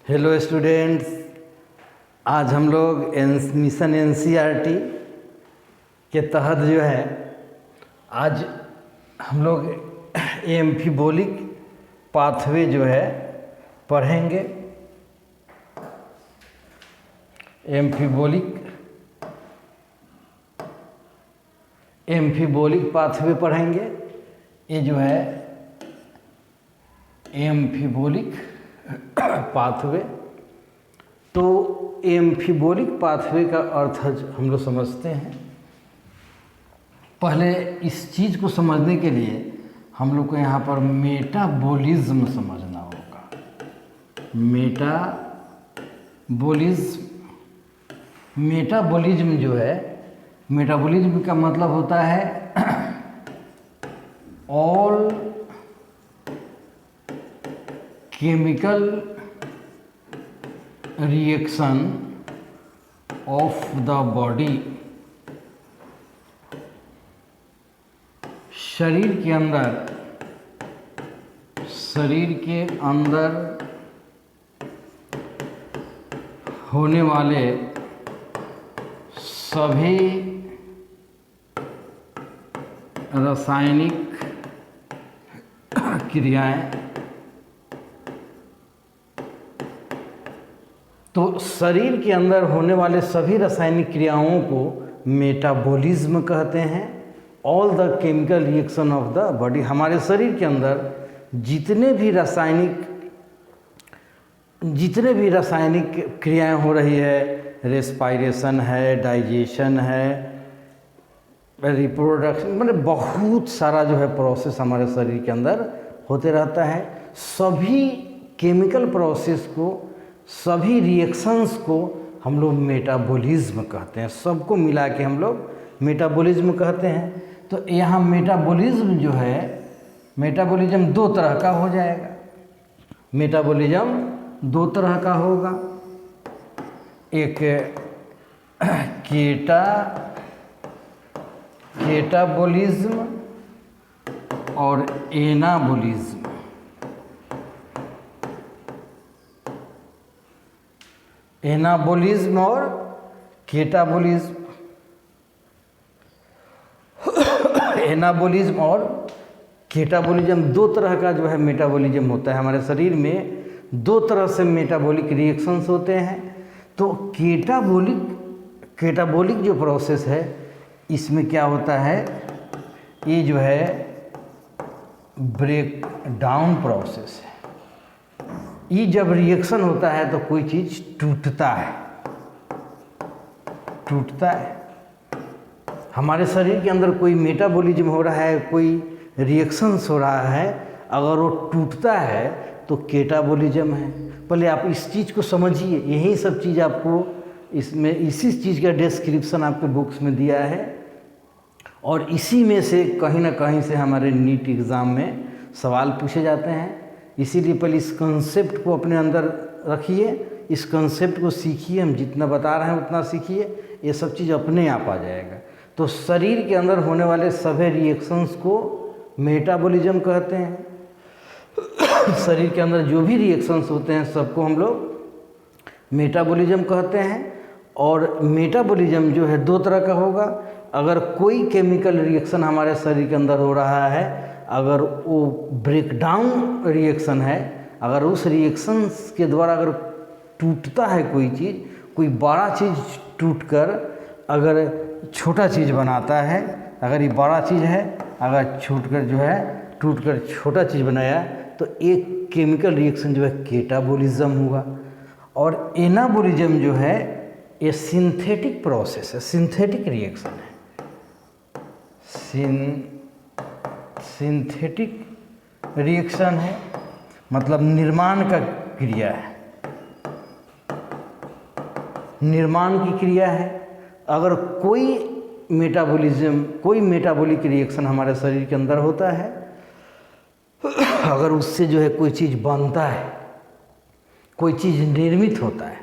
Hello students, आज हम लोग मिशन एनसीईआरटी के तहत जो है आज हम लोग एम्फीबोलिक पाथवे जो है पढ़ेंगे। एम्फीबोलिक पाथवे पढ़ेंगे। ये जो है एम्फीबोलिक पाथवे। तो एम्फीबोलिक पाथवे का अर्थ हम लोग समझते हैं। पहले इस चीज़ को समझने के लिए हम लोग को यहाँ पर मेटाबॉलिज्म समझना होगा। मेटाबॉलिज्म जो है, मेटाबॉलिज्म का मतलब होता है all chemical reaction of the body. शरीर के अंदर होने वाले सभी रासायनिक क्रियाएं, तो शरीर के अंदर होने वाले सभी रासायनिक क्रियाओं को मेटाबॉलिज्म कहते हैं। All the chemical reaction of the body. हमारे शरीर के अंदर जितने भी रासायनिक क्रियाएं हो रही है, रेस्पायरेशन है, डाइजेशन है, रिप्रोडक्शन, मतलब बहुत सारा जो है प्रोसेस हमारे शरीर के अंदर होते रहता है। सभी केमिकल प्रोसेस को, सभी रिएक्शंस को हम लोग मेटाबॉलिज्म कहते हैं। सबको मिला के हम लोग मेटाबॉलिज्म कहते हैं। तो यहाँ मेटाबॉलिज्म जो है, मेटाबॉलिज्म दो तरह का हो जाएगा। मेटाबॉलिज्म दो तरह का होगा, एक केटाबॉलिज्म और एनाबॉलिज्म। एनाबॉलिज्म और केटाबॉलिज्म। एनाबॉलिज्म और केटाबॉलिज्म दो तरह का जो है मेटाबॉलिज्म होता है। हमारे शरीर में दो तरह से मेटाबॉलिक रिएक्शंस होते हैं। तो केटाबॉलिक जो प्रोसेस है, इसमें क्या होता है, ये जो है ब्रेक डाउन प्रोसेस है। ये जब रिएक्शन होता है तो कोई चीज़ टूटता है। हमारे शरीर के अंदर कोई मेटाबॉलिज्म हो रहा है, कोई रिएक्शंस हो रहा है, अगर वो टूटता है तो केटाबॉलिज्म है। पहले आप इस चीज़ को समझिए। यही सब चीज़ आपको इसमें, इसी चीज़ का डिस्क्रिप्शन आपके बुक्स में दिया है, और इसी में से कहीं ना कहीं से हमारे नीट एग्ज़ाम में सवाल पूछे जाते हैं। इसीलिए पहले इस कंसेप्ट को अपने अंदर रखिए, इस कंसेप्ट को सीखिए। हम जितना बता रहे हैं उतना सीखिए, ये सब चीज़ अपने आप आ जाएगा। तो शरीर के अंदर होने वाले सभी रिएक्शंस को मेटाबॉलिज्म कहते हैं। शरीर के अंदर जो भी रिएक्शंस होते हैं सबको हम लोग मेटाबॉलिज्म कहते हैं। और मेटाबॉलिज्म जो है दो तरह का होगा। अगर कोई केमिकल रिएक्शन हमारे शरीर के अंदर हो रहा है, अगर वो ब्रेकडाउन रिएक्शन है, अगर उस रिएक्शंस के द्वारा अगर टूटता है कोई चीज़, कोई बड़ा चीज़ टूटकर अगर छोटा चीज़ बनाता है, अगर ये बड़ा चीज़ है, अगर टूटकर छोटा चीज़ बनाया, तो एक केमिकल रिएक्शन जो है केटाबॉलिज्म हुआ। और एनाबॉलिज्म जो है ये सिंथेटिक प्रोसेस है, सिंथेटिक रिएक्शन है। सिंथेटिक रिएक्शन है, मतलब निर्माण का क्रिया है, निर्माण की क्रिया है। अगर कोई मेटाबॉलिक रिएक्शन हमारे शरीर के अंदर होता है, अगर उससे जो है कोई चीज़ बनता है, कोई चीज़ निर्मित होता है,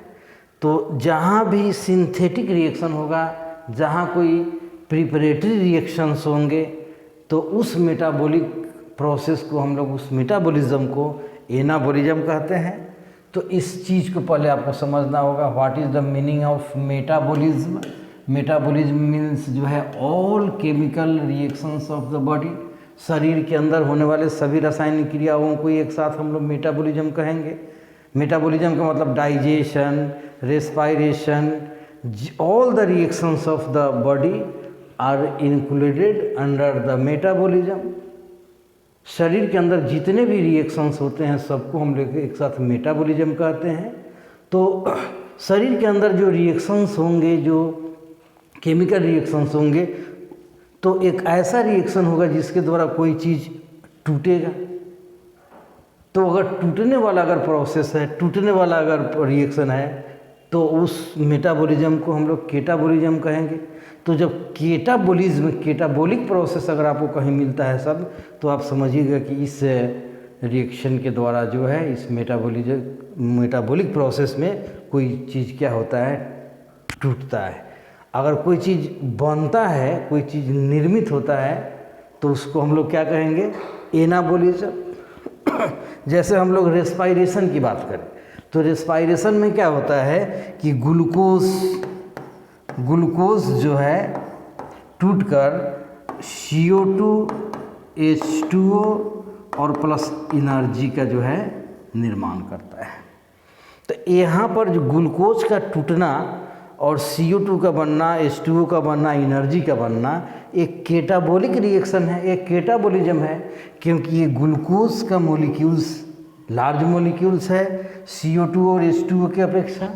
तो जहाँ भी सिंथेटिक रिएक्शन होगा, जहाँ कोई प्रिपरेटरी रिएक्शंस होंगे, तो उस मेटाबॉलिक प्रोसेस को हम लोग, उस मेटाबॉलिज्म को एनाबॉलिज्म कहते हैं। तो इस चीज़ को पहले आपको समझना होगा, what is the meaning of metabolism. Metabolism means जो है all chemical reactions of the body, शरीर के अंदर होने वाले सभी रासायनिक क्रियाओं को एक साथ हम लोग मेटाबॉलिज्म कहेंगे। मेटाबॉलिज्म का मतलब digestion, respiration, all the reactions of the body are included under the metabolism. शरीर के अंदर जितने भी रिएक्शंस होते हैं सबको हम लोग एक साथ मेटाबॉलिज्म कहते हैं। तो शरीर के अंदर जो रिएक्शंस होंगे, जो केमिकल रिएक्शंस होंगे, तो एक ऐसा रिएक्शन होगा जिसके द्वारा कोई चीज़ टूटेगा। तो अगर टूटने वाला अगर प्रोसेस है, टूटने वाला अगर रिएक्शन है, तो उस मेटाबॉलिज्म को हम लोग केटाबॉलिज्म कहेंगे। तो जब केटाबॉलिज्म, केटाबॉलिक प्रोसेस अगर आपको कहीं मिलता है शब्द, तो आप समझिएगा कि इस रिएक्शन के द्वारा जो है, इस मेटाबॉलिक प्रोसेस में कोई चीज़ क्या होता है, टूटता है। अगर कोई चीज़ बनता है, कोई चीज़ निर्मित होता है, तो उसको हम लोग क्या कहेंगे, एनाबॉलिज्म। जैसे हम लोग रेस्पायरेशन की बात करें, तो रेस्पायरेशन में क्या होता है कि ग्लूकोज जो है टूटकर CO2, H2O और प्लस एनर्जी का जो है निर्माण करता है। तो यहाँ पर जो ग्लूकोज का टूटना और CO2 का बनना, H2O का बनना, एनर्जी का बनना एक केटाबॉलिक रिएक्शन है, एक केटाबॉलिज्म है, क्योंकि ये ग्लूकोज का मॉलिक्यूल्स लार्ज मॉलिक्यूल्स है CO2 और H2O की अपेक्षा।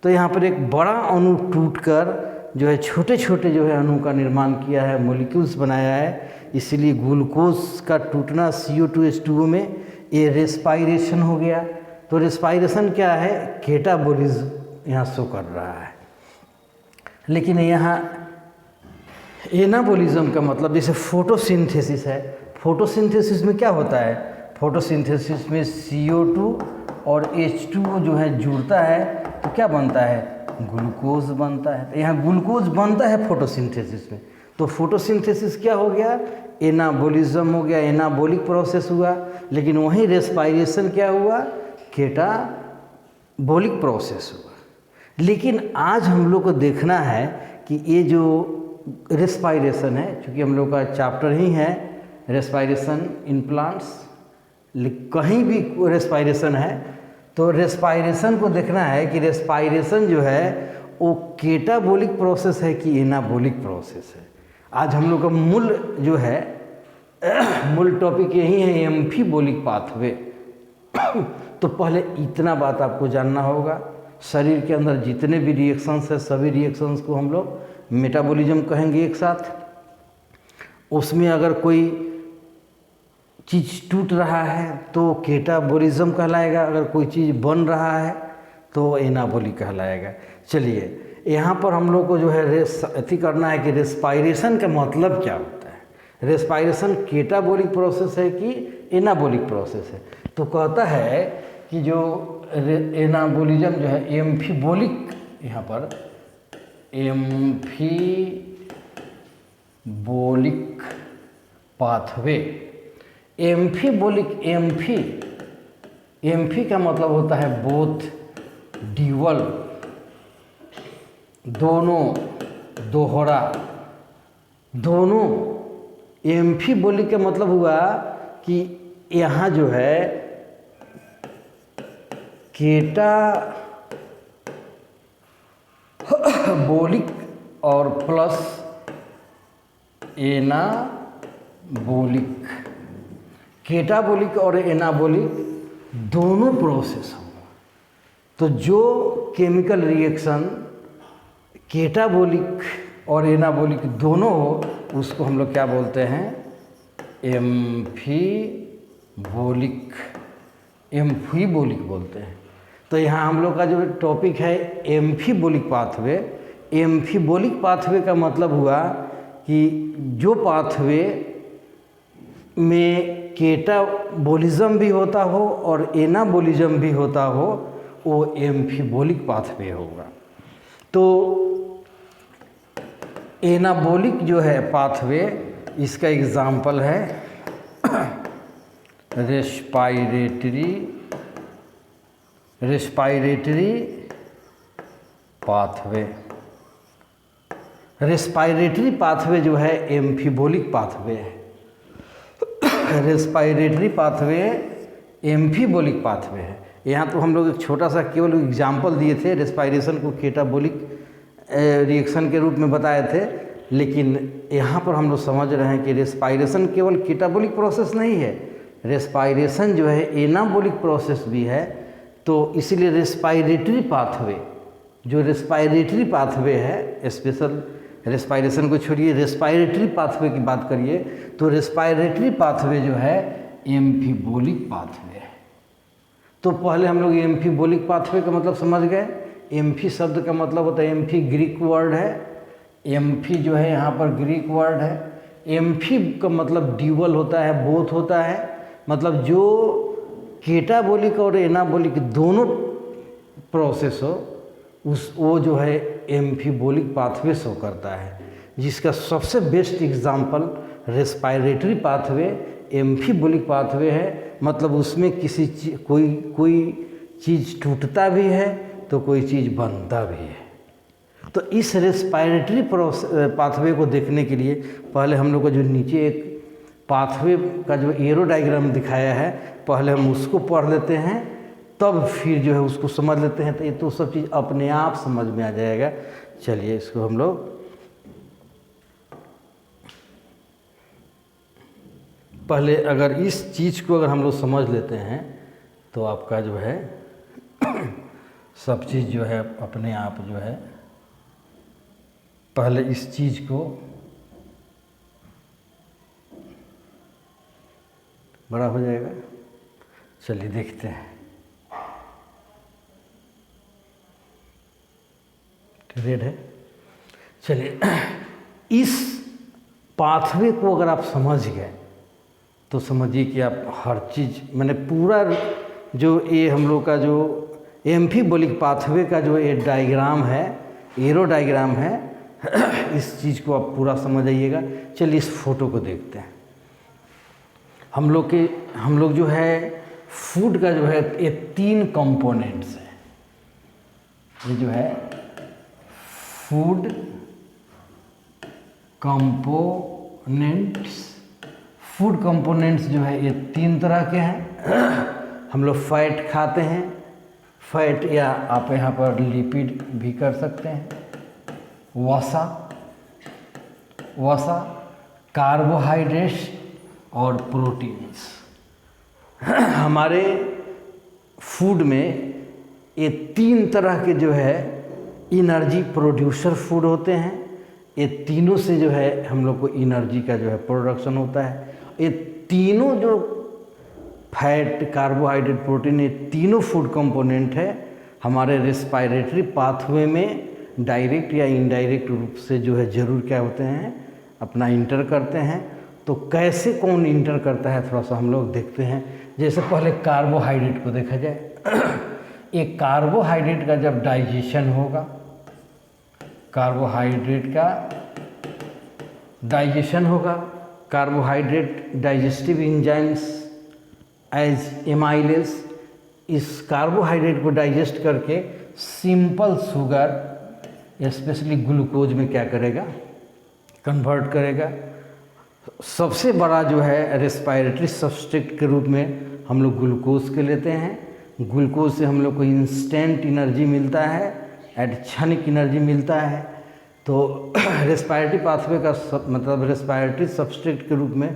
तो यहाँ पर एक बड़ा अणु टूटकर जो है छोटे छोटे जो है अणु का निर्माण किया है, मॉलिक्यूल्स बनाया है, इसीलिए ग्लूकोज का टूटना CO2 H2O में ये रेस्पायरेशन हो गया। तो रेस्पायरेशन क्या है, केटाबॉलिज्म यहाँ शो कर रहा है। लेकिन यहाँ एनाबॉलिज्म का मतलब जैसे फोटोसिंथेसिस है, फोटोसिंथेसिस में क्या होता है, फोटोसिंथेसिस में CO2 और H2O जो है जुड़ता है, तो क्या बनता है, ग्लूकोज बनता है। तो यहाँ ग्लूकोज बनता है फोटोसिंथेसिस में, तो फोटोसिंथेसिस क्या हो गया, एनाबॉलिज्म हो गया, एनाबॉलिक प्रोसेस हुआ। लेकिन वहीं रेस्पायरेशन क्या हुआ, केटाबॉलिक प्रोसेस हुआ। लेकिन आज हम लोग को देखना है कि ये जो रेस्पायरेशन है, चूँकि हम लोग का चैप्टर ही है रेस्पायरेशन इन प्लांट्स, कहीं भी रेस्पायरेशन है तो रेस्पायरेशन को देखना है कि रेस्पायरेशन जो है वो केटाबॉलिक प्रोसेस है कि एनाबॉलिक प्रोसेस है। आज हम लोग का मूल जो है मूल टॉपिक यही है, एम्फीबॉलिक पाथवे। तो पहले इतना बात आपको जानना होगा, शरीर के अंदर जितने भी रिएक्शंस है सभी रिएक्शंस को हम लोग मेटाबॉलिज्म कहेंगे एक साथ। उसमें अगर कोई चीज़ टूट रहा है तो केटाबॉलिज्म कहलाएगा, अगर कोई चीज़ बन रहा है तो एनाबॉलिक कहलाएगा। चलिए यहाँ पर हम लोग को जो है अथी करना है कि रेस्पायरेशन का मतलब क्या होता है, रेस्पायरेशन केटाबॉलिक प्रोसेस है कि एनाबॉलिक प्रोसेस है। तो कहता है कि जो एनाबॉलिज्म जो है एम्फीबॉलिक, यहाँ पर एम्फीबॉलिक पाथवे, एम्फीबॉलिक, एम्फी का मतलब होता है बोथ, ड्यूअल, दोनों, दोहरा, दोनों। एम्फीबॉलिक का मतलब हुआ कि यहाँ जो है केटाबॉलिक और प्लस एनाबॉलिक, केटाबॉलिक और एनाबॉलिक दोनों प्रोसेस होंगे। तो जो केमिकल रिएक्शन केटाबॉलिक और एनाबॉलिक दोनों हो उसको हम लोग क्या बोलते हैं, एम्फीबॉलिक, एम्फीबॉलिक बोलते हैं। तो यहाँ हम लोग का जो टॉपिक है एम्फीबॉलिक पाथवे, एम्फीबॉलिक पाथवे का मतलब हुआ कि जो पाथवे में केटाबॉलिज्म भी होता हो और एनाबॉलिज्म भी होता हो वो एम्फीबॉलिक पाथवे होगा। तो एनाबॉलिक जो है पाथवे, इसका एग्जाम्पल है रेस्पायरेटरी पाथवे। रेस्पायरेटरी पाथवे जो है एम्फीबोलिक पाथवे है। रेस्पायरेटरी पाथवे एम्फीबोलिक पाथवे है। यहाँ तो हम लोग एक छोटा सा केवल एग्जाम्पल दिए थे, रेस्पायरेशन को केटाबोलिक रिएक्शन के रूप में बताए थे, लेकिन यहाँ पर हम लोग समझ रहे हैं कि रेस्पायरेशन केवल केटाबोलिक प्रोसेस नहीं है, रेस्पायरेशन जो है एनाबोलिक प्रोसेस भी है। तो इसीलिए रेस्पायरेटरी पाथवे, जो रेस्पायरेटरी पाथवे है, स्पेशल रेस्पायरेशन को छोड़िए, रेस्पायरेटरी पाथवे की बात करिए तो रेस्पायरेटरी पाथवे जो है एम्फीबोलिक पाथवे है। तो पहले हम लोग एम्फीबोलिक पाथवे का मतलब समझ गए। एम्फी शब्द का मतलब होता है, एम्फी ग्रीक वर्ड है, एम्फी जो है यहाँ पर ग्रीक वर्ड है। एम्फी का मतलब ड्यूअल होता है, बोथ होता है, मतलब जो केटाबोलिक और एनाबोलिक दोनों प्रोसेस हो वो जो है एम्फीबोलिक पाथवे शो करता है, जिसका सबसे best example respiratory pathway एम्फीबोलिक pathway है। मतलब उसमें किसी कोई चीज़ टूटता भी है तो कोई चीज़ बनता भी है। तो इस रेस्पायरेटरी पाथवे को देखने के लिए पहले हम लोग को जो नीचे एक पाथवे का जो एरो डायग्राम दिखाया है, पहले हम उसको पढ़ लेते हैं, तब फिर जो है उसको समझ लेते हैं। तो ये तो सब चीज़ अपने आप समझ में आ जाएगा। चलिए इसको हम लोग पहले, अगर इस चीज़ को अगर हम लोग समझ लेते हैं तो आपका जो है सब चीज़ जो है अपने आप जो है, पहले इस चीज़ को बड़ा हो जाएगा। चलिए देखते हैं। रेड है। चलिए इस पाथवे को अगर आप समझ गए तो समझिए कि आप हर चीज़, मैंने पूरा जो ये हम लोग का जो एम्फीबोलिक पाथवे का जो ये डायग्राम है, एरो डायग्राम है, इस चीज़ को आप पूरा समझ आइएगा। चलिए इस फोटो को देखते हैं। हम लोग जो है फूड का जो है ये 3 कंपोनेंट्स है। ये जो है फूड कंपोनेंट्स, फूड कंपोनेंट्स जो है ये 3 तरह के हैं। हम लोग फैट खाते हैं, फैट या आप यहाँ पर लिपिड भी कर सकते हैं, वसा, कार्बोहाइड्रेट्स और प्रोटीन्स। हमारे फूड में ये 3 तरह के जो है एनर्जी प्रोड्यूसर फूड होते हैं। ये तीनों से जो है हम लोग को एनर्जी का जो है प्रोडक्शन होता है। ये तीनों जो फैट, कार्बोहाइड्रेट, प्रोटीन, ये तीनों फूड कंपोनेंट है हमारे रेस्पायरेटरी पाथवे में डायरेक्ट या इनडायरेक्ट रूप से जो है ज़रूर क्या होते हैं, अपना इंटर करते हैं। तो कैसे कौन इंटर करता है थोड़ा सा हम लोग देखते हैं। जैसे पहले कार्बोहाइड्रेट को देखा जाए। एक कार्बोहाइड्रेट का जब डाइजेशन होगा, कार्बोहाइड्रेट का डाइजेशन होगा, carbohydrate digestive enzymes as amylase इस कार्बोहाइड्रेट को डाइजेस्ट करके सिंपल शुगर स्पेशली ग्लूकोज में क्या करेगा, कन्वर्ट करेगा। सबसे बड़ा जो है रेस्पायरेटरी सबस्ट्रेट के रूप में हम लोग ग्लूकोज के लेते हैं। ग्लूकोज से हम लोग को इंस्टेंट एनर्जी मिलता है, क्षणिक एनर्जी मिलता है। तो रेस्पायरेटरी पाथवे का मतलब रेस्पायरेटरी सबस्ट्रेट के रूप में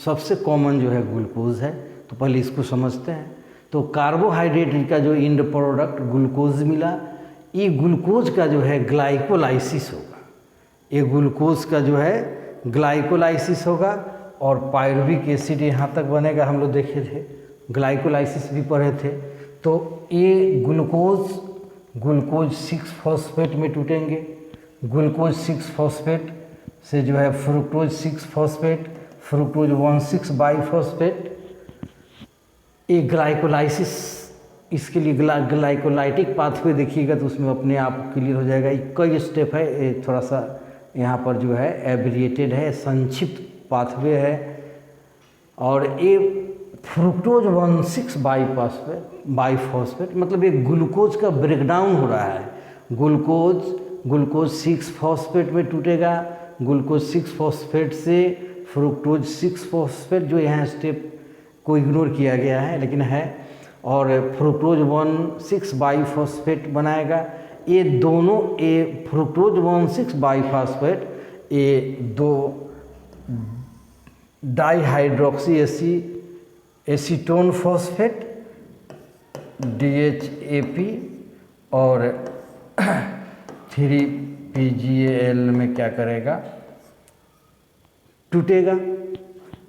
सबसे कॉमन जो है ग्लूकोज है। तो पहले इसको समझते हैं। तो कार्बोहाइड्रेट का जो एंड प्रोडक्ट ग्लूकोज मिला, ये ग्लूकोज का जो है ग्लाइकोलाइसिस होगा। ये ग्लूकोज का जो है ग्लाइकोलाइसिस होगा और पायरुविक एसिड यहाँ तक बनेगा। हम लोग देखे थे, ग्लाइकोलाइसिस भी पढ़े थे। तो ये ग्लूकोज 6 फॉस्फेट में टूटेंगे। ग्लूकोज 6 फॉस्फेट से जो है फ्रुक्टोज 6 फॉस्फेट, फ्रुक्टोज 1,6 बाईफॉस्फेट। ये ग्लाइकोलाइसिस, इसके लिए ग्लाइकोलाइटिक पाथवे देखिएगा तो उसमें अपने आप क्लियर हो जाएगा। कई स्टेप है, ये थोड़ा सा यहाँ पर जो है एब्रिएटेड है, संक्षिप्त पाथवे है। और ये फ्रुक्टोज 1,6 बाईफॉस्फेट, मतलब एक ग्लूकोज का ब्रेकडाउन हो रहा है। ग्लूकोज 6 फॉस्फेट में टूटेगा, ग्लूकोज 6 फॉस्फेट से फ्रुक्टोज 6 फॉस्फेट, जो यहाँ स्टेप को इग्नोर किया गया है लेकिन है, और फ्रुक्टोज 1,6 बाईफॉस्फेट बनाएगा। ये दोनों, ये फ्रुक्टोज 1,6 बाईफॉस्फेट, ये दो डाईहाइड्रोक्सी एसीटोन फॉस्फेट DHAP और 3-PGAL में क्या करेगा, टूटेगा।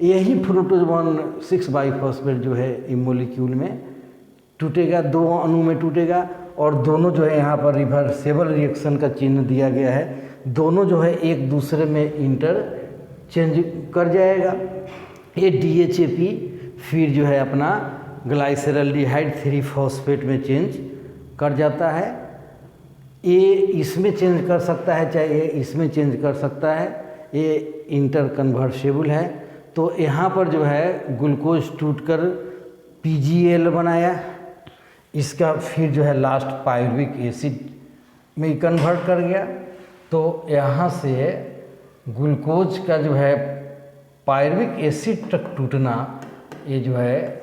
यही फ्रुक्टोज 1,6 बाईफॉस्फेट जो है इस मॉलिक्यूल में टूटेगा, दो अणु में टूटेगा, और दोनों जो है यहाँ पर रिवर्सेबल रिएक्शन का चिन्ह दिया गया है, दोनों जो है एक दूसरे में इंटरचेंज कर जाएगा। ये DHAP फिर जो है अपना ग्लाइसरल्डिहाइड 3 फॉस्फेट में चेंज कर जाता है। ये इसमें चेंज कर सकता है, चाहे ये इसमें चेंज कर सकता है, ये इंटर कन्वर्सेबल है। तो यहाँ पर जो है ग्लूकोज टूटकर PGL बनाया, इसका फिर जो है लास्ट पायरुविक एसिड में कन्वर्ट कर गया। तो यहाँ से ग्लूकोज का जो है पायरुविक एसिड तक टूटना, ये जो है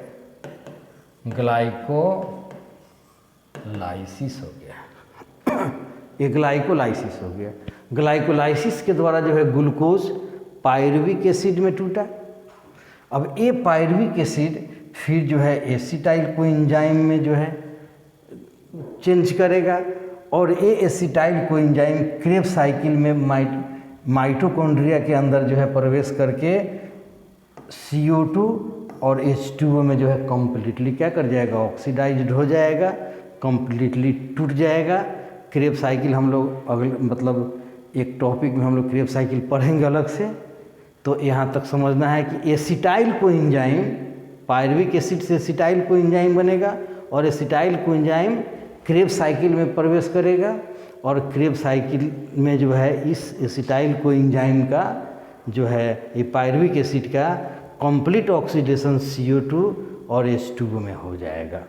ग्लाइकोलाइसिस हो गया। ये ग्लाइकोलाइसिस हो गया। ग्लाइकोलाइसिस के द्वारा जो है ग्लूकोज पायरुविक एसिड में टूटा। अब ये पायरुविक एसिड फिर जो है एसिटाइल कोएंजाइम में जो है चेंज करेगा, और ये एसिटाइल कोएंजाइम क्रेब्स साइकिल में माइटोकॉन्ड्रिया के अंदर जो है प्रवेश करके CO2 और H2O में जो है कम्प्लीटली क्या कर जाएगा, ऑक्सीडाइज्ड हो जाएगा, कम्प्लीटली टूट जाएगा। क्रेब्स साइकिल हम लोग अगले मतलब एक टॉपिक में हम लोग क्रेब्स साइकिल पढ़ेंगे अलग से। तो यहाँ तक समझना है कि एसिटाइल कोएंजाइम, पायरुविक एसिड से एसिटाइल कोएंजाइम बनेगा, और एसिटाइल कोएंजाइम क्रेब्स साइकिल में प्रवेश करेगा, और क्रेब्स साइकिल में जो है इस एसिटाइल कोएंजाइम का जो है ये पायरुविक एसिड का कंप्लीट ऑक्सीडेशन CO2 और H2O में हो जाएगा।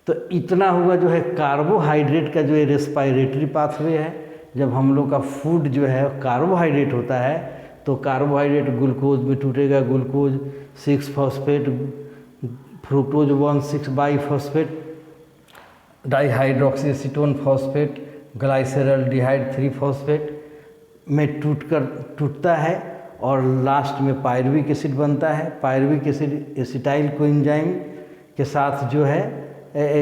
तो इतना हुआ जो है कार्बोहाइड्रेट का जो है रेस्पिरेटरी पाथवे है। जब हम लोग का फूड जो है कार्बोहाइड्रेट होता है तो कार्बोहाइड्रेट ग्लूकोज में टूटेगा, glucose 6 phosphate, fructose 1,6 biphosphate, dihydroxy acetone phosphate, glyceraldehyde 3 phosphate में टूटता है, और लास्ट में पायरुविक एसिड बनता है। पायरुविक एसिड एसिटाइल कोएंजाइम के साथ जो है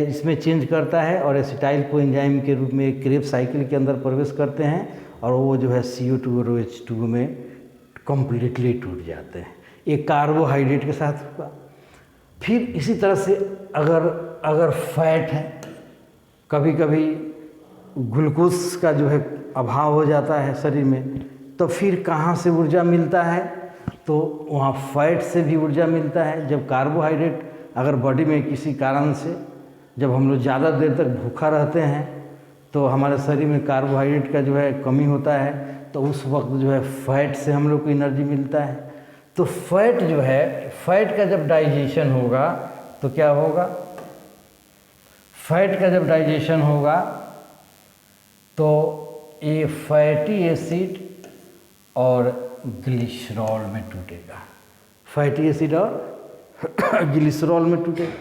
इसमें चेंज करता है, और एसिटाइल कोएंजाइम के रूप में क्रेब्स साइकिल के अंदर प्रवेश करते हैं, और वो जो है CO2 और H2O में कम्प्लीटली टूट जाते हैं। ये कार्बोहाइड्रेट के साथ हुआ। फिर इसी तरह से अगर फैट है, कभी कभी ग्लूकोज का जो है अभाव हो जाता है शरीर में, तो फिर कहाँ से ऊर्जा मिलता है, तो वहाँ फैट से भी ऊर्जा मिलता है। जब कार्बोहाइड्रेट अगर बॉडी में किसी कारण से जब हम लोग ज़्यादा देर तक भूखा रहते हैं तो हमारे शरीर में कार्बोहाइड्रेट का जो है कमी होता है, तो उस वक्त जो है फैट से हम लोग को एनर्जी मिलता है। तो फैट जो है, फैट का जब डाइजेशन होगा तो क्या होगा, फैट का जब डाइजेशन होगा तो ये फैटी एसिड और ग्लिसरॉल में टूटेगा। फैटी एसिड और ग्लिसरॉल में टूटेगा,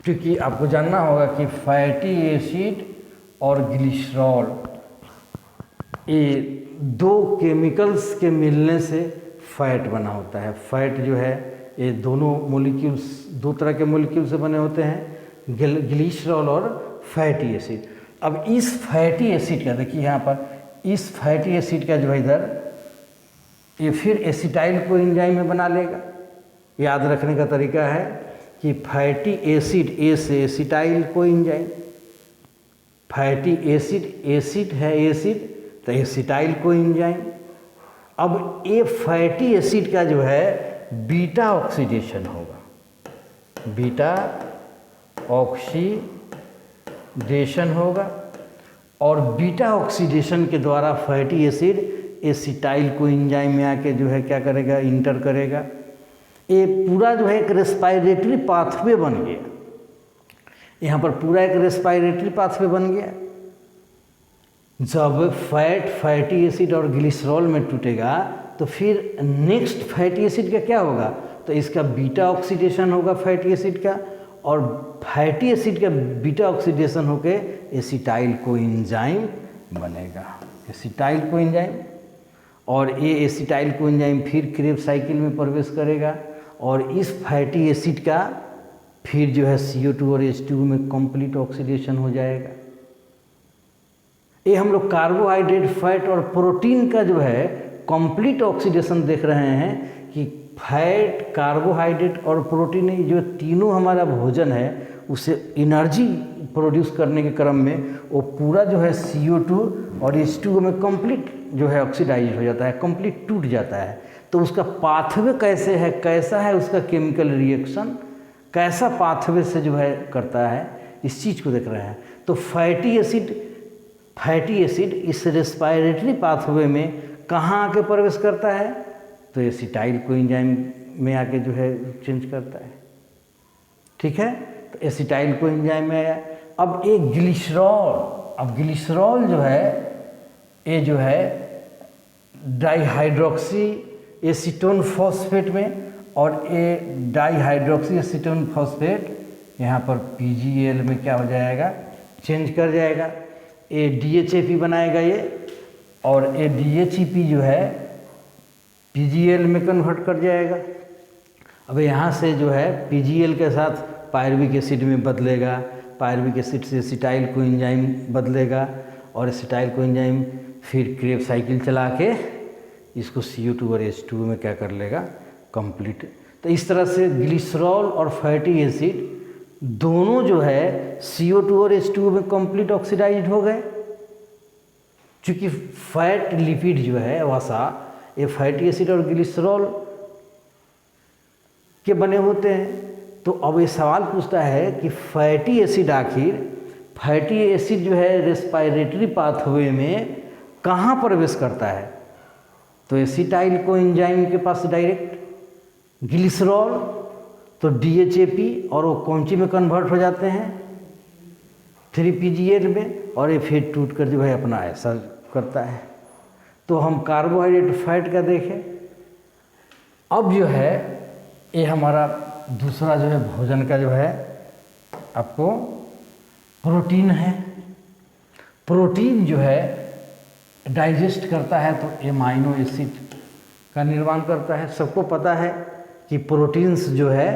क्योंकि आपको जानना होगा कि फैटी एसिड और ग्लिसरॉल ये दो केमिकल्स के मिलने से फैट बना होता है। फैट जो है ये दोनों मॉलिक्यूल्स, दो तरह के मॉलिक्यूल से बने होते हैं, ग्लिसरॉल और फैटी एसिड। अब इस फैटी एसिड का देखिए यहाँ पर, इस फैटी एसिड का जो है इधर ये फिर एसिटाइल कोएंजाइम में बना लेगा। याद रखने का तरीका है कि फैटी एसिड, ए से acetyl coenzyme, fatty acid, acid है एसिड तो एसिटाइल कोएंजाइम। अब ये फैटी एसिड का जो है बीटा ऑक्सीडेशन होगा, बीटा ऑक्सीडेशन होगा, और बीटा ऑक्सीडेशन के द्वारा फैटी एसिड एसिटाइल कोएंजाइम में आके जो है क्या करेगा, इंटर करेगा। ये पूरा जो है एक रेस्पायरेटरी पाथवे बन गया, यहाँ पर पूरा एक रेस्पायरेटरी पाथवे बन गया। जब फैटी एसिड और ग्लिसरॉल में टूटेगा तो फिर नेक्स्ट फैटी एसिड का क्या होगा, तो इसका बीटा ऑक्सीडेशन होगा फैटी एसिड का, और फैटी एसिड का बीटा ऑक्सीडेशन होके एसिटाइल कोएंजाइम बनेगा, एसिटाइल कोएंजाइम। और ये एसिटाइल कोएंजाइम फिर क्रेब्स साइकिल में प्रवेश करेगा और इस फैटी एसिड का फिर जो है CO2 और H2 में कंप्लीट ऑक्सीडेशन हो जाएगा। ये हम लोग कार्बोहाइड्रेट, फैट और प्रोटीन का जो है कंप्लीट ऑक्सीडेशन देख रहे हैं कि फैट, कार्बोहाइड्रेट और प्रोटीन जो तीनों हमारा भोजन है उसे एनर्जी प्रोड्यूस करने के क्रम में वो पूरा जो है CO2 और H2 में कंप्लीट जो है ऑक्सीडाइज हो जाता है, कंप्लीट टूट जाता है। तो उसका पाथवे कैसे है, कैसा है उसका केमिकल रिएक्शन, कैसा पाथवे से जो है करता है, इस चीज़ को देख रहे हैं। तो फैटी एसिड इस रेस्पायरेटरी पाथवे में कहाँ आके प्रवेश करता है, तो एसिटाइल कोएंजाइम में आके जो है चेंज करता है। ठीक है, तो एसिटाइल कोएंजाइम में आया। अब एक ग्लिसरॉल जो है ये जो है डाईहाइड्रोक्सी एसीटोन फॉस्फेट में, और ये डाईहाइड्रोक्सी एसीटोन फॉस्फेट यहाँ पर PgAl में क्या हो जाएगा, चेंज कर जाएगा। ये DHAP बनाएगा ये, और ये DHEP जो है PgAl में कन्वर्ट कर जाएगा। अब यहाँ से जो है PgAl के साथ पायरुविक एसिड में बदलेगा, पायरुविक एसिड से एसिटाइल कोएंजाइम बदलेगा, और एसिटाइल कोएंजाइम फिर क्रेब्स साइकिल चला के इसको CO2 और H2 में क्या कर लेगा, कंप्लीट। तो इस तरह से ग्लिसरॉल और फैटी एसिड दोनों जो है CO2 और H2 में कंप्लीट ऑक्सीडाइज्ड हो गए। चूँकि फैट लिपिड जो है वसा ये फैटी एसिड और ग्लिसरॉल के बने होते हैं। तो अब ये सवाल पूछता है कि फैटी एसिड जो है रेस्पायरेटरी पाथवे में कहाँ प्रवेश करता है, तो एसिटाइल कोएंजाइम के पास डायरेक्ट, ग्लिसरॉल तो DHAP और वो कौन सी में कन्वर्ट हो जाते हैं 3-PGL में, और ये फिर टूट कर जो है अपना ऐसा करता है। तो हम कार्बोहाइड्रेट, फैट का देखें। अब जो है ये हमारा दूसरा जो है भोजन का जो है आपको प्रोटीन है। प्रोटीन जो है डाइजेस्ट करता है तो एमाइनो एसिड का निर्माण करता है। सबको पता है कि प्रोटीन्स जो है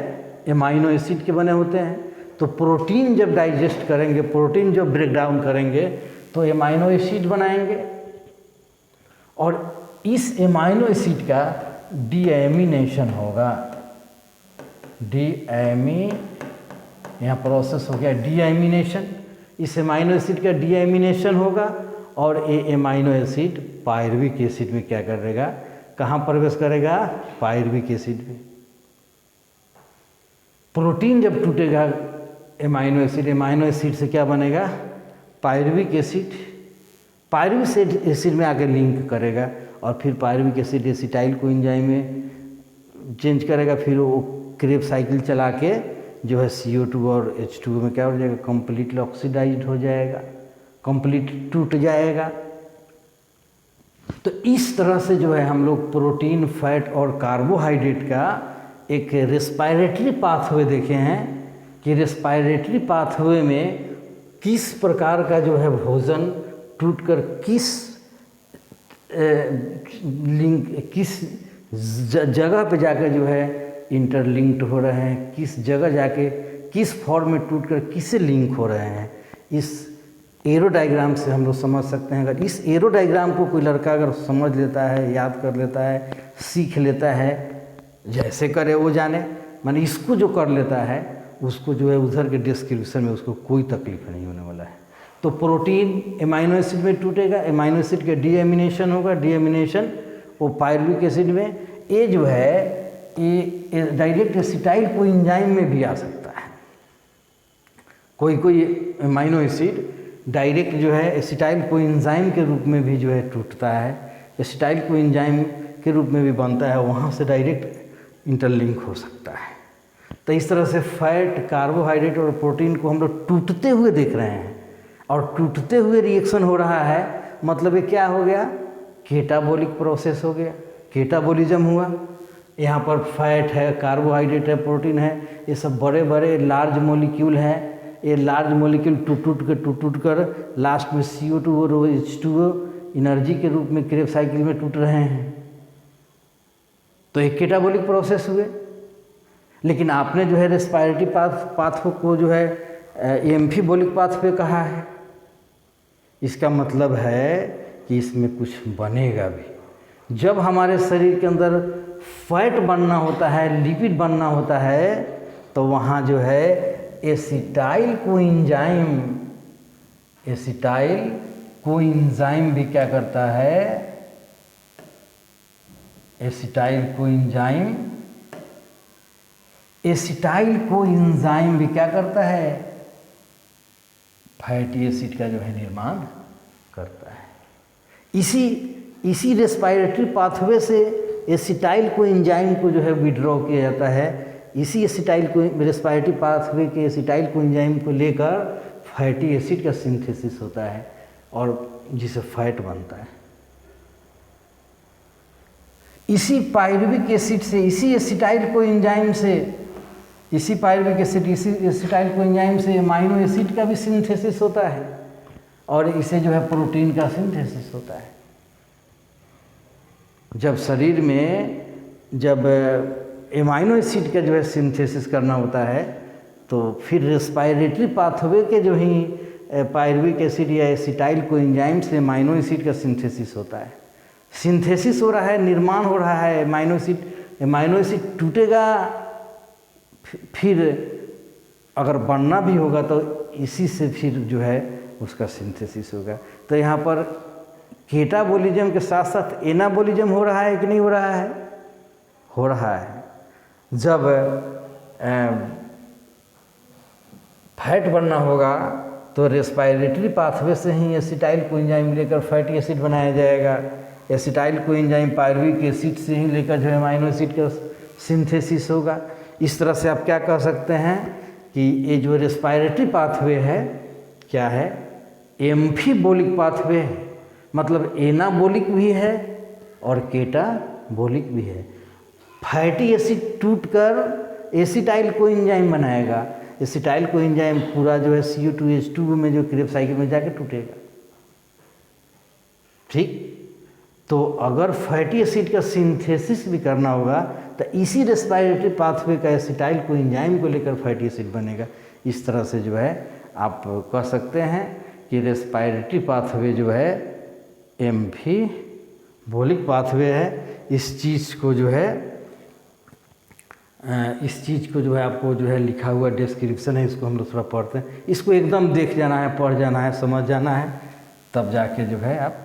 एमाइनो एसिड के बने होते हैं। तो प्रोटीन जब डाइजेस्ट करेंगे, प्रोटीन जब ब्रेक डाउन करेंगे तो एमाइनो एसिड बनाएंगे, और इस एमाइनो एसिड का डीएमिनेशन होगा। यहाँ प्रोसेस हो गया डीएमिनेशन, इस एमाइनो एसिड का डीएमिनेशन होगा, और ये एमाइनो एसिड पायरुविक एसिड में क्या करेगा, कहाँ प्रवेश करेगा, पायरुविक एसिड में। प्रोटीन जब टूटेगा एमाइनो एसिड से क्या बनेगा, पायरुविक एसिड। पायरुविक एसिड में आकर लिंक करेगा, और फिर पायरुविक एसिड एसिटाइल कोएंजाइम में चेंज करेगा, फिर वो क्रेब्स साइकिल चला के जो है CO2 और H2 में क्या हो जाएगा, कंप्लीटली ऑक्सीडाइज्ड हो जाएगा, कंप्लीट टूट जाएगा। तो इस तरह से जो है हम लोग प्रोटीन, फैट और कार्बोहाइड्रेट का एक रेस्पायरेटरी पाथवे देखे हैं कि रेस्पायरेटरी पाथवे में किस प्रकार का जो है भोजन टूटकर किस जगह पे जाकर जो है इंटरलिंक्ड हो रहे हैं, किस जगह जाके किस फॉर्म में टूटकर किससे लिंक हो रहे हैं। इस एरो डायग्राम से हम लोग समझ सकते हैं। अगर इस एरो डायग्राम को कोई लड़का अगर समझ लेता है, याद कर लेता है, सीख लेता है, जैसे करे वो जाने, माने इसको जो कर लेता है उसको जो है उधर के डिस्क्रिप्शन में उसको कोई तकलीफ नहीं होने वाला है। तो प्रोटीन एमाइनो एसिड में टूटेगा, एमाइनो एसिड का डीएमिनेशन होगा, डीएमिनेशन वो पायरुविक एसिड में, ये जो है ये डायरेक्ट एसिटाइल कोएंजाइम में भी आ सकता है। कोई एमाइनो एसिड डायरेक्ट जो है एसिटाइल कोएंजाइम के रूप में भी जो है टूटता है, एसिटाइल कोएंजाइम के रूप में भी बनता है, वहाँ से डायरेक्ट इंटरलिंक हो सकता है। तो इस तरह से फैट, कार्बोहाइड्रेट और प्रोटीन को हम लोग टूटते हुए देख रहे हैं, और टूटते हुए रिएक्शन हो रहा है, मतलब ये क्या हो गया, केटाबोलिक प्रोसेस हो गया, केटाबोलिज्म हुआ। यहाँ पर फैट है, कार्बोहाइड्रेट है, प्रोटीन है, ये सब बड़े बड़े लार्ज मॉलिक्यूल हैं। ये लार्ज मॉलिक्यूल टूट कर लास्ट में CO2 और H2O एनर्जी के रूप में क्रेब साइकिल में टूट रहे हैं। तो एक केटाबोलिक प्रोसेस हुए। लेकिन आपने जो है रेस्पायरेटरी पाथ को जो है एम्फीबोलिक पाथ पे कहा है। इसका मतलब है कि इसमें कुछ बनेगा भी। जब हमारे शरीर के अंदर फैट बनना होता है, लिपिड बनना होता है, तो वहाँ जो है एसिटाइल कोएंजाइम भी क्या करता है, एसिटाइल कोएंजाइम भी क्या करता है, फैटी एसिड का जो है निर्माण करता है। इसी रेस्पायरेटरी पाथवे से एसिटाइल कोएंजाइम को जो है विड्रॉ किया जाता है। इसी रेस्पायरेटरी पाथवे के एसिटाइल कोएंजाइम को लेकर फैटी एसिड का सिंथेसिस होता है और जिसे फैट बनता है। इसी पायरुविक एसिड से, इसी एसिटाइल कोएंजाइम से अमाइनो एसिड का भी सिंथेसिस होता है, और इसे जो है प्रोटीन का सिंथेसिस होता है। जब शरीर में एमाइनो एसिड का जो है सिंथेसिस करना होता है, तो फिर रेस्पायरेटरी पाथवे के जो ही पायरुविक एसिड या एसिटाइल कोएंजाइम से एमाइनो एसिड का सिंथेसिस होता है। सिंथेसिस हो रहा है, निर्माण हो रहा है एमाइनो एसिड टूटेगा, फिर अगर बनना भी होगा तो इसी से फिर जो है उसका सिंथेसिस होगा। तो यहाँ पर केटाबोलिज्म के साथ साथ एनाबोलिज्म हो रहा है कि नहीं हो रहा है? हो रहा है। जब फैट बनना होगा तो रेस्पायरेटरी पाथवे से ही एसिटाइल कोएंजाइम लेकर फैटी एसिड बनाया जाएगा। एसिटाइल कोएंजाइम पायरुविक एसिड से ही लेकर जो है अमाइनो एसिड का सिंथेसिस होगा। इस तरह से आप क्या कह सकते हैं कि ये जो रेस्पायरेटरी पाथवे है क्या है, एम्फीबोलिक पाथवे है, मतलब एनाबोलिक भी है और केटाबोलिक भी है। फैटी एसिड टूटकर एसिटाइल कोएंजाइम बनाएगा। एसिटाइल कोएंजाइम पूरा जो है CO2H2O में जो क्रेब साइकिल में जाके टूटेगा। ठीक, तो अगर फैटी एसिड का सिंथेसिस भी करना होगा तो इसी रेस्पायरेटरी पाथवे का एसिटाइल कोएंजाइम को लेकर फैटी एसिड बनेगा। इस तरह से जो है आप कह सकते हैं कि रेस्पायरेटरी पाथवे जो है एम्फीबोलिक पाथवे है। इस चीज़ को जो है आपको जो है लिखा हुआ डिस्क्रिप्शन है, इसको हम लोग थोड़ा पढ़ते हैं। इसको एकदम देख जाना है, पढ़ जाना है, समझ जाना है, तब जाके जो है आप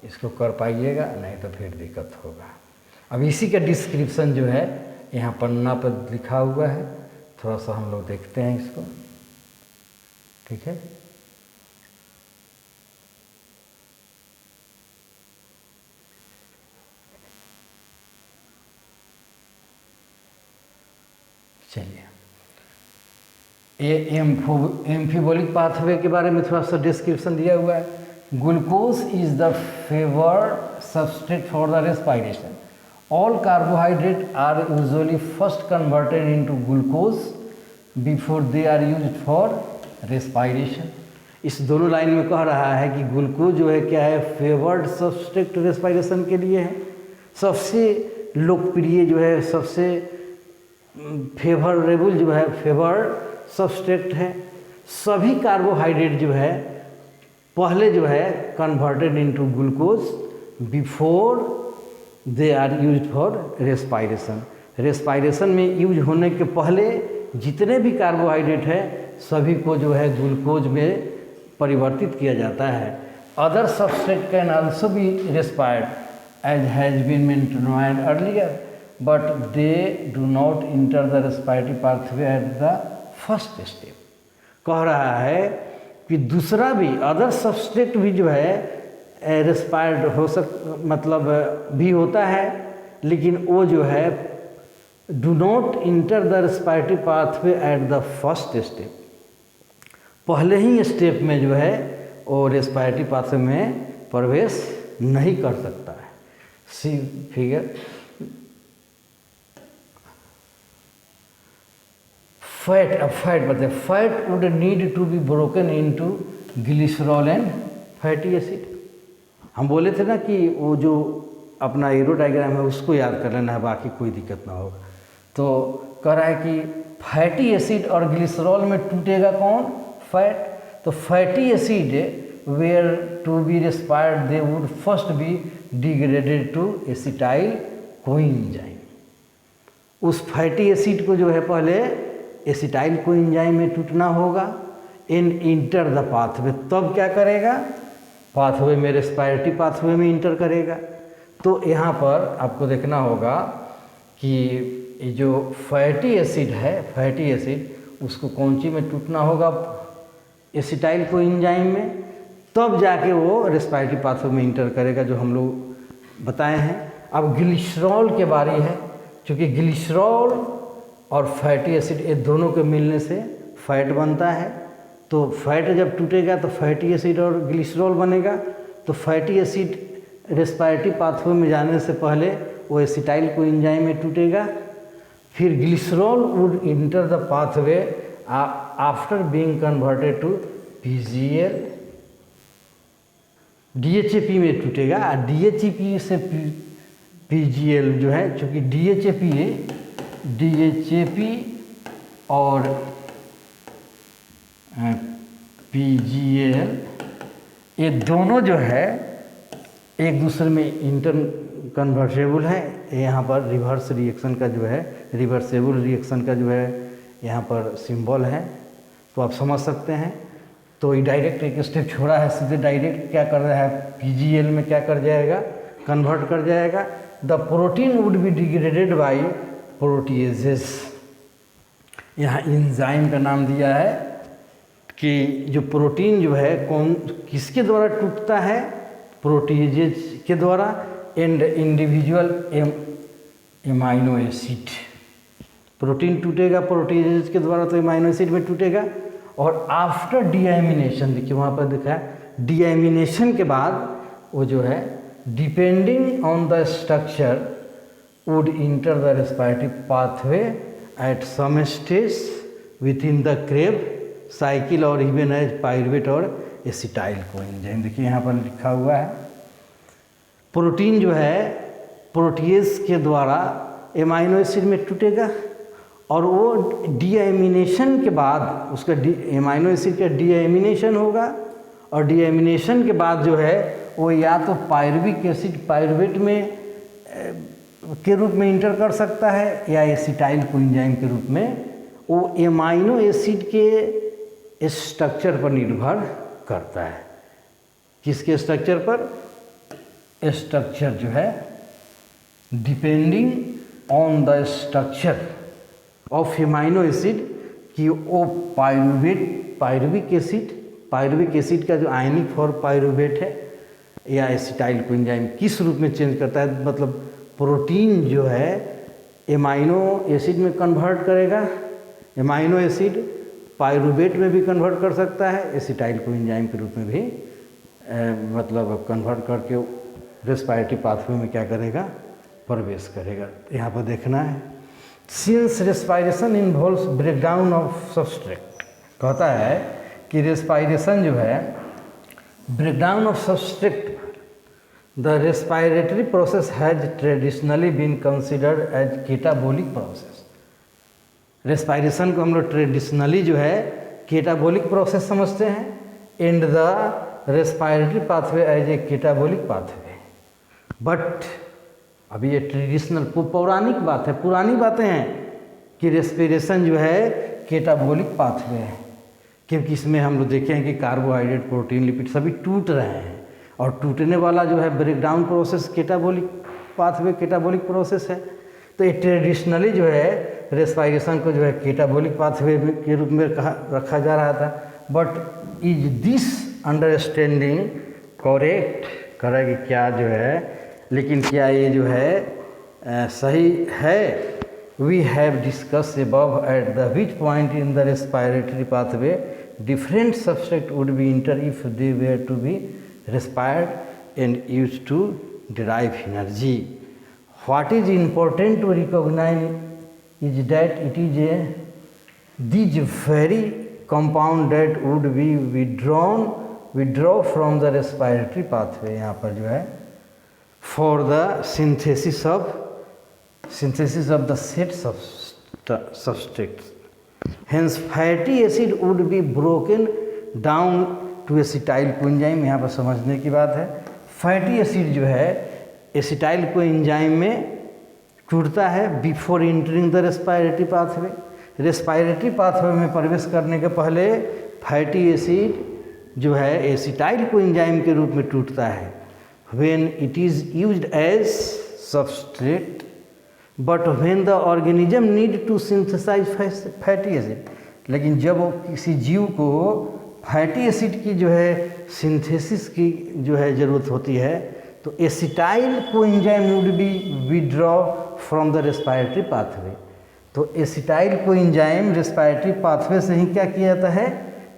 इसको कर पाइएगा, नहीं तो फिर दिक्कत होगा। अब इसी का डिस्क्रिप्शन जो है यहाँ पन्ना पर लिखा हुआ है, थोड़ा सा हम लोग देखते हैं इसको। ठीक है, चलिए एम्फीबोलिक पाथवे के बारे में थोड़ा सा डिस्क्रिप्शन दिया हुआ है। Glucose is the favoured substrate for the respiration. All carbohydrate are usually first converted into glucose before they are used for respiration. इस दोनों लाइन में कह रहा है कि ग्लूकोज जो है क्या है, फेवर्ड सबस्ट्रेट रेस्पायरेशन के लिए है, सबसे लोकप्रिय जो है, सबसे फेवरेबल जो है, फेवर्ड सबस्ट्रेट है। सभी कार्बोहाइड्रेट जो है पहले जो है converted into glucose before they are used for respiration. Respiration में यूज होने के पहले जितने भी कार्बोहाइड्रेट है सभी को जो है ग्लूकोज में परिवर्तित किया जाता है। Other substrate can also be respired as has been mentioned earlier, but they do not enter the respiratory pathway at the first step। कह रहा है कि दूसरा भी अदर सबस्ट्रेट भी जो है रेस्पायर्ड हो मतलब भी होता है, लेकिन वो जो है do not inter the respiratory pathway at the first step, पहले ही स्टेप में जो है वो रेस्पिरेटरी पाथवे में प्रवेश नहीं कर सकता है। सी फिगर, फैट बताए, fat would need to be broken into glycerol and fatty acid. हम बोले थे ना कि वो जो अपना एरो डायग्राम है उसको याद कर लेना है, बाकी कोई दिक्कत ना होगा। तो कह रहा है कि फैटी एसिड और ग्लिसरॉल में टूटेगा कौन? फैट। तो fatty acid were to be respired they would first be degraded to acetyl coenzyme. उस फैटी एसिड को जो है पहले एसिटाइल कोएंजाइम में टूटना होगा एंड इंटर द पाथवे, तब क्या करेगा? पाथवे में, रेस्पिरेटरी पाथवे में इंटर करेगा। तो यहाँ पर आपको देखना होगा कि ये जो फैटी एसिड है, फैटी एसिड उसको कौन सी में टूटना होगा? एसिटाइल कोएंजाइम में, तब जाके वो रेस्पिरेटरी पाथवे में इंटर करेगा, जो हम लोग बताए हैं। अब ग्लिसरॉल के बारी है, क्योंकि ग्लिसरॉल और फैटी एसिड ये दोनों के मिलने से फैट बनता है। तो फैट जब टूटेगा तो फैटी एसिड और ग्लिसरॉल बनेगा। तो फैटी एसिड रेस्पिरेटरी पाथवे में जाने से पहले वो एसिटाइल कोएंजाइम में टूटेगा, फिर glycerol would enter the pathway after being converted to PGAL, DHAP में टूटेगा। डीएचएपी से पीजीएल जो है, चूँकि डीएचएपी और पीजीएल ये दोनों जो है एक दूसरे में इंटर कन्वर्सेबल है। यहाँ पर रिवर्स रिएक्शन का जो है, रिवर्सेबल रिएक्शन का जो है यहाँ पर सिंबल है, तो आप समझ सकते हैं। तो ये डायरेक्ट एक स्टेप छोड़ा है, सीधे डायरेक्ट क्या कर रहा है? पीजीएल में क्या कर जाएगा? कन्वर्ट कर जाएगा। The protein would be degraded by proteases. यहाँ एंजाइम का नाम दिया है कि जो प्रोटीन जो है कौन किसके द्वारा टूटता है? प्रोटीएजेस के द्वारा and individual amino acid. Protein टूटेगा प्रोटीएजेस के द्वारा, तो एमाइनो एसिड में टूटेगा। और आफ्टर डीएमिनेशन, देखिए वहाँ पर दिखा है, डीएमिनेशन के बाद वो जो है depending on the structure would enter the respiratory pathway at some stage with in the Kreb cycle और इवन एज पायरुवेट और एसिटाइल कोएंजाइम। देखिए यहाँ पर लिखा हुआ है, प्रोटीन जो है प्रोटीएज के द्वारा एमाइनो एसिड में टूटेगा और वो डीएमिनेशन के बाद उसका एमाइनो एसिड का डीएमिनेशन होगा, और डीएमिनेशन के बाद जो है वो या तो पायरुविक एसिड पायरुवेट में के रूप में इंटर कर सकता है या एसिटाइल कोएंजाइम के रूप में। वो एमाइनो एसिड के स्ट्रक्चर पर निर्भर करता है। किसके स्ट्रक्चर पर? स्ट्रक्चर जो है depending on the structure of amino acid, कि वो पायरुविक एसिड का जो आयनिक फॉर्म पायरुवेट है या एसिटाइल कोएंजाइम किस रूप में चेंज करता है। मतलब प्रोटीन जो है एमाइनो एसिड में कन्वर्ट करेगा, एमाइनो एसिड पायरुवेट में भी कन्वर्ट कर सकता है, एसिटाइल कोएंजाइम के रूप में भी मतलब कन्वर्ट करके रेस्पिरेटरी पाथवे में क्या करेगा? प्रवेश करेगा। यहाँ पर देखना है, since respiration involves breakdown of substrate, कहता है कि रेस्पिरेशन जो है breakdown of substrate, the respiratory process has traditionally been considered as catabolic process. Respiration को हम लोग ट्रेडिशनली जो है केटाबोलिक प्रोसेस समझते हैं, and the respiratory pathway as a catabolic pathway. But अभी ये ट्रेडिशनल पौराणिक बात है, पुरानी बातें हैं कि रेस्पिरेशन जो है केटाबोलिक पाथवे है, क्योंकि इसमें हम लोग देखे हैं कि कार्बोहाइड्रेट, प्रोटीन, लिपिड सभी टूट रहे हैं, और टूटने वाला जो है ब्रेकडाउन प्रोसेस केटाबोलिक पाथवे, केटाबोलिक प्रोसेस है। तो ये ट्रेडिशनली जो है रेस्पिरेशन को जो है केटाबोलिक पाथवे के रूप में रखा जा रहा था। But is this understanding correct? करें कि क्या जो है, लेकिन क्या ये जो है सही है? we have discussed above, at the which point in the respiratory pathway different substrate would be entered if they were to be respired and used to derive energy. What is important to recognize is that it is these very compound that would be withdraw from the respiratory pathway, यहाँ पर जो है for the synthesis of the said substrates. Hence fatty acid would be broken down to acetyl coenzyme. यहाँ पर समझने की बात है, फैटी एसिड जो है एसिटाइल कोएंजाइम में टूटता है before entering the respiratory pathway. Respiratory pathway में प्रवेश करने के पहले फैटी एसिड जो है एसिटाइल कोएंजाइम के रूप में टूटता है when it is used as substrate, but when the organism need to synthesize fatty acid. लेकिन जब किसी जीव को फैटी एसिड की जो है सिंथेसिस की जो है ज़रूरत होती है तो acetyl coenzyme would be withdraw from the respiratory pathway. तो एसिटाइल कोएंजाइम रेस्पिरेटरी पाथवे से ही क्या किया जाता है,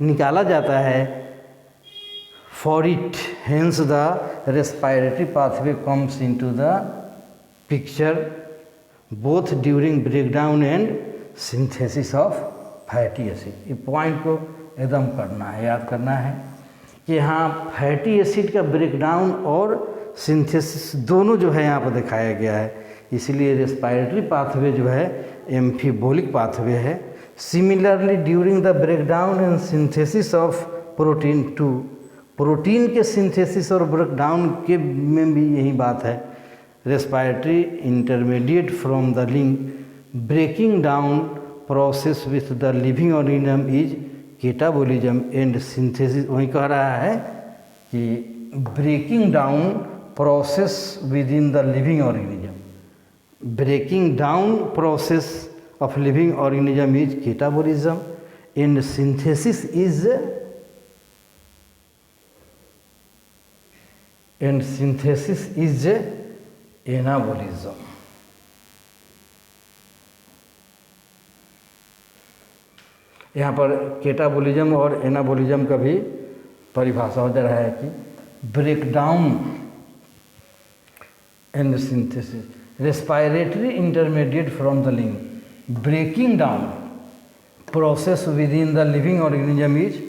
निकाला जाता है। For it hence the respiratory pathway comes into the picture both during breakdown and synthesis of fatty acid. ये पॉइंट को एकदम करना है, याद करना है कि हाँ फैटी एसिड का ब्रेकडाउन और सिंथेसिस दोनों जो है यहाँ पर दिखाया गया है। इसलिए रेस्पिरेटरी पाथवे जो है एम्फीबोलिक पाथवे है। Similarly during the breakdown and synthesis of protein 2, protein के सिंथेसिस और ब्रेकडाउन के में भी यही बात है। Respiratory intermediate from the link breaking down process with the living organism is catabolism and synthesis. वही कह रहा है कि breaking down process with in the living organism, breaking down process of living organism is catabolism and synthesis is anabolism. यहाँ पर catabolism और anabolism का भी परिभाषा हो जा रहा है कि breakdown and synthesis, respiratory intermediate from the link, breaking down process with in the living organism is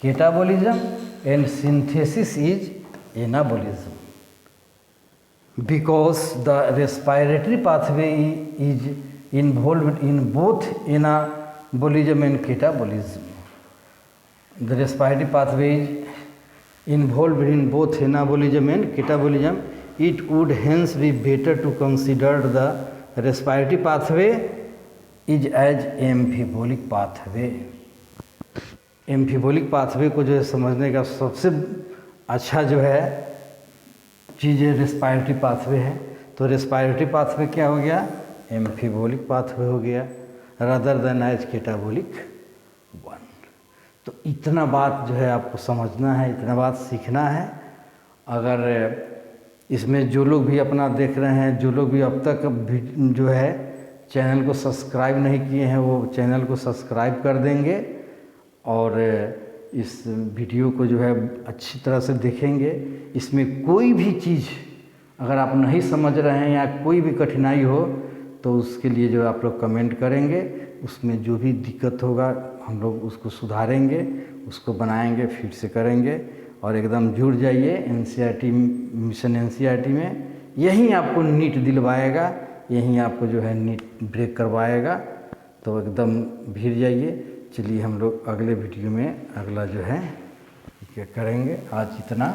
catabolism and synthesis is anabolism. Because the respiratory pathway is involved in both anabolism and catabolism. The respiratory pathway is involved in both anabolism and catabolism. It would hence be better to consider the respiratory pathway is as amphibolic pathway. एम्फीबोलिक pathway को जो है समझने का सबसे अच्छा जो है चीज़ें रेस्पिरेटरी पाथवे है। तो रेस्पिरेटरी पाथवे क्या हो गया, एम्फीबोलिक पाथवे हो गया rather than as catabolic one. तो इतना बात जो है आपको समझना है, इतना बात सीखना है। अगर इसमें जो लोग भी अपना देख रहे हैं, जो लोग भी अब तक जो है चैनल को सब्सक्राइब नहीं किए हैं वो चैनल को सब्सक्राइब कर देंगे और इस वीडियो को जो है अच्छी तरह से देखेंगे। इसमें कोई भी चीज़ अगर आप नहीं समझ रहे हैं या कोई भी कठिनाई हो तो उसके लिए जो आप लोग कमेंट करेंगे, उसमें जो भी दिक्कत होगा हम लोग उसको सुधारेंगे, उसको बनाएंगे, फिर से करेंगे और एकदम जुड़ जाइए एनसीईआरटी मिशन एनसीईआरटी में। यहीं आपको नीट दिलवाएगा, यहीं आपको जो है नीट ब्रेक करवाएगा, तो एकदम भिड़ जाइए। चलिए हम लोग अगले वीडियो में अगला जो है क्या करेंगे। आज इतना।